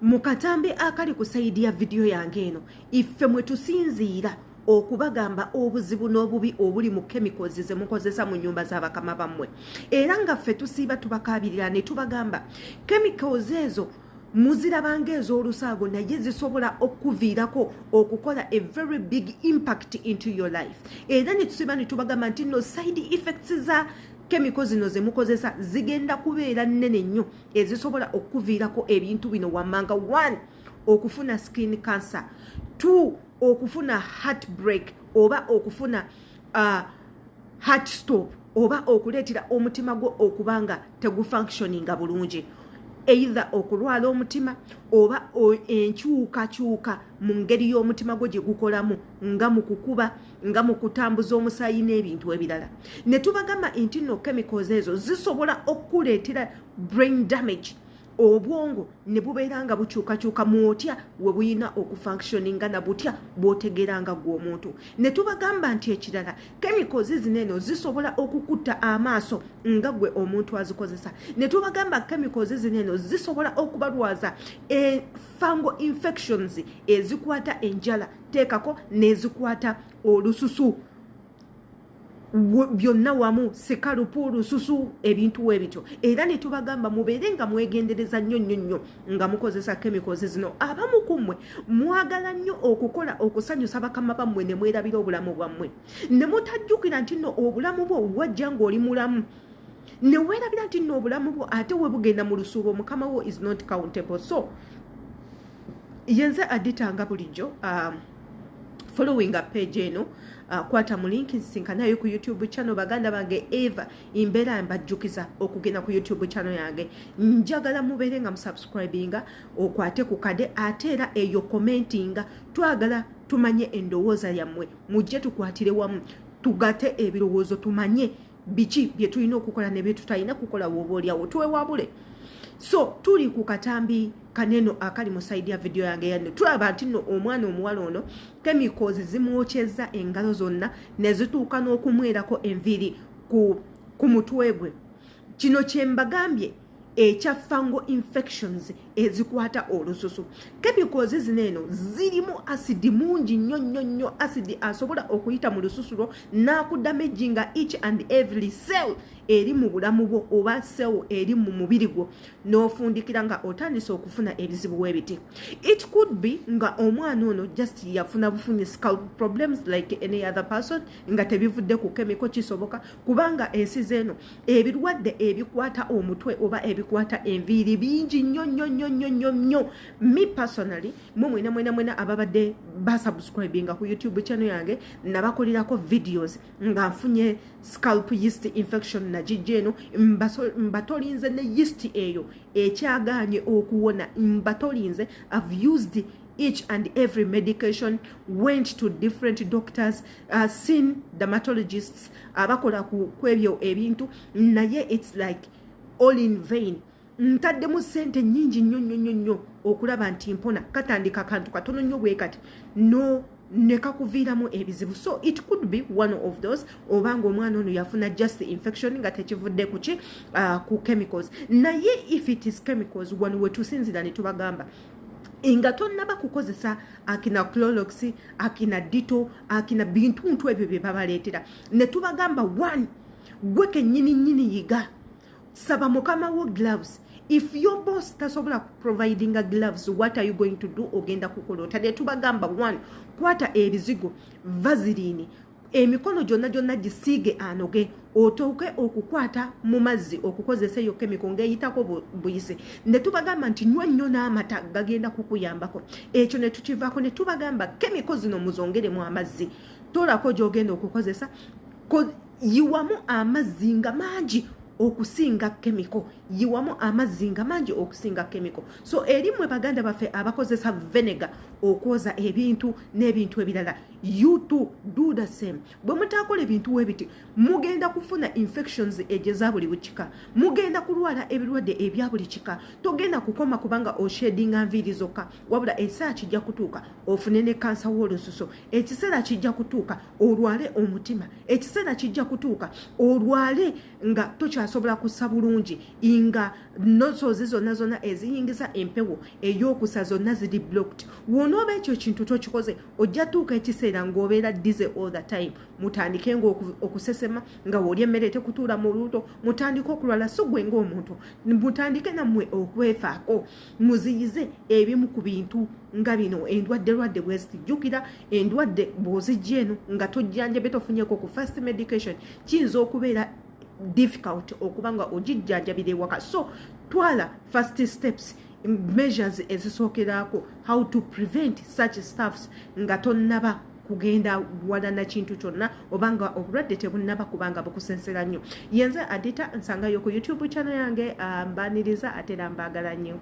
mukatambe akali kusaidia video yange eno iffe mwe tusinziira okubagamba obuzibu n'obubi obuli mu chemicals ze mukozesa mu nyumba z'abakama bammwe era nga ffe tusiiba tubakabirira ne tubagamba chemicals ezo muzirabanga ez'olusaago naye zisobola okuviirako okukola a very big impact into your life era ne tusiiba ne tubagamba nti no side effects za chemicals zino ze mukozesa zigenda kubeera nnene nnyo ezisobola okuviirako ebintu bino wammanga 1 okufuna skin cancer 2 okufuna heartbreak oba okufuna heart stop oba okuleetera omutima gwo okubanga tegufunctioninga bulungi either okulwala omutima oba enkyukakyuka mu ngeri y'omutima gwo gye gukolamu nga mu kukuba nga mu kutambuza omusaayi n'ebintu ebirala ne tubagamba nti no chemicals ezo zisobola okuleetera brain damage obwongo ne bubeera nga bukyukakyuka mwotya we buyina okufunctioninga na butya bw'otegeranga gw'omuntu ne tubagamba nti ekirala chemicals zineno zisobola okukutta amaaso nga gwe omuntu azikozesa ne tubagamba chemicals zineno zisobola okubalwaza fungal infections ezikwata enjala teekako n'ezikwata olususu byonna wamu sikalupu lususu ebintu ebityo era ne tubagamba mubeere nga mwegendereza nnyo nga mukozesa chemicals zino abamu kummwe mwagala nnyo okukola okusanyusa bakama bammwe ne mwerabira obulamu bwammwe ne mutajjukira nti nno obulamu bwo wajja ng'oli mulamu ne weerabira nti nno obulamu bwo ate we bugenda mu lusuubo mukama wo is not countable so yenze aditanga bulijjo following a page eno kwata mu link nsinkanayo ku YouTube channel baganda bange Eva imbera mbajjukiza okugenda ku YouTube channel yange njagala mubeere nga musubscribinga okwate ku kade atera eyo commentinga twagala tumanye endowooza yammwe mujje tukwatire wamu tugate ebirowoozo tumanye biki bye tulina okukola ne bye tutalina kukola woboolyawo tuwewabule so tuli ku katambi kaneno akali musaidia video yange yanne tulaba nti nno omwana omuwala ono chemicals zimwokyeza engalo zonna ne zituuka n'okumwerako enviiri ku mutwe gwe kino kye mbagambye ekya fungal infections ezikwata olususu chemicals zineno zirimu acid mungi nnyo acid asobola okuyita mu lususu lwo n'akudamaginga each and every cell eri mu bulamu bwo oba cell eri mu mubiri gwo n'ofundikira nga otandise okufuna ebizibu w'ebiti it could be nga omwana ono just yafuna bufunye scalp problems like any other person nga tebivudde ku chemical kisoboka kubanga ensi zeno ebirwadde ebikwata omutwe oba ebikwata enviiri bingi nnyo me personally mwena ababadde basubscribinga ku YouTube channel yange nabakolirako videos nga nfunye scalp yeast infection na jijeno mbatolinze ne yeast eyo ekyaganye okuwona mbatolinze I've used each and every medication, went to different doctors, seen dermatologists abakola ku ebyo ebintu naye it's like all in vain ntaddemu sente nyingi nnyo okulaba nti mpona katandika kantu katono nnyo bwe kati no nekakuviiramu ebizibu so it could be one of those obanga omwana ono yafuna just infection nga tekivudde kuki ku chemicals naye if it is chemicals wano we tusinzira ne tubagamba inga tonnaba kukozesa akina Clorox akina Ditto akina bintu ebyo bye babaleetera ne tubagamba 1 gwe kennyini yiga saba mukama wo gloves if your boss tasobola providing a gloves what are you going to do ogenda kukola tade tubagamba 1 kwata ebizigo vaseline emikono gyonna gisiige anoge otooke okukwata mu mazzi okukozesa eyo chemical ng'eyitako buyise ne tubagamba nti nywa nnyo n'amata gagenda kukuyambako ekyo ne tukivaako ne tubagamba chemical zino muzongeremu amazzi tolako gy'ogenda okukozesa yiwamu amazzi nga mangi okusinga chemical yiwamu amazinga mangi okusinga chemical so erimwe baganda baffe abakozesa vinegar okwoza ebintu n'ebintu ebirala you too do the same bwe mutakola ebintu webiti mugenda kufuna infections ejeza buli bukika mugenda kulwala ebirwadde ebya buli kika togenda kukoma kubanga oshedinga nviiri zokka wabula ekiseera kijja kutuuka ofune ne kansa w'olususu ekiseera kijja kutuuka olwale omutima ekiseera kijja kutuuka olwale nga tokyas tasobola kussa bulungi nga nosozi zonna eziyingiza empewo ey'okusa zonna ziri blocked. Wonooba ekyo kintu tokikoze ojja tuuka ekiseera ng'obeera dize all the time. Mutandike okusesema nga w'olya emmere tekutuula mu luuto, mutandike okulwala so gwe ng'omuntu, mutandike nammwe okwefaako, muziyize ebimu ku bintu nga bino endwadde bwezitijjukira. Endwadde bw'ozijja eno nga tojjanjabe tofunyeko ku first medication kiyinza okubeera difficult okuba nga ogijjanjabira ewaka. So twala first steps, measures ezisookerako how to prevent such stuffs nga tonnaba kugenda wala na kintu kyonna obanga obulwadde tebunnaba kubanga bukusensera nnyo. Yenze Adita nsangayo ku YouTube channel yange, mbaniriza ate era mbagala nnyo.